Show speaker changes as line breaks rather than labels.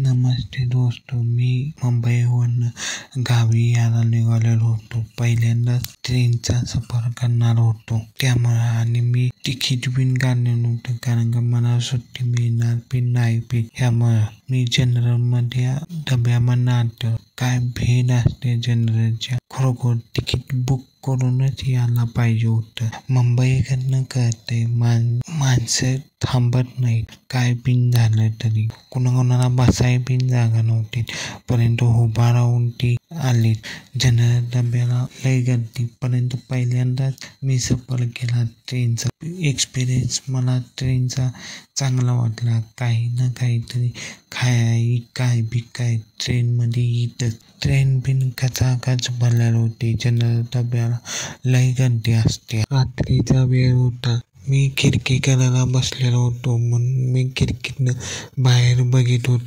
नमस्ते दोस्त, मी मुंबईवरून गावी यायला निघालेलो होतो. पहिल्यांदाच ट्रेनचा सफर करणार होतो त्यामुळे आणि मी तिकीट बिन काढले नव्हतं कारण का मला सुट्टी मिळणार पण नाही ह्यामुळे मी जनरलमध्ये डब्यामधनं आलो. काय भीड असते जनरलच्या, खरोखर तिकीट बुक करूनच यायला पाहिजे होतं. मुंबईकडनं कळतंय माणसं थांबत नाहीत. काय बिन झालं तरी कोणाला बसाय बिन जागा नव्हती, परंतु उभा राहून ती आली. जनरल डब्याला लय गर्दी, परंतु पहिल्यांदाच मी सफर केला ट्रेनचा. एक्सपिरियन्स मला ट्रेनचा चांगला वाटला. काही ना काहीतरी काय ट्रेनमध्ये येतच. ट्रेन बिन कचाकच भरलेली होती. जनरल डब्याला लय गर्दी असते. रात्रीचा वेळ होता. मी खिडकी कडेला बसलेलो होतो म्हणून मी खिडकीतनं बाहेर बघत होतो.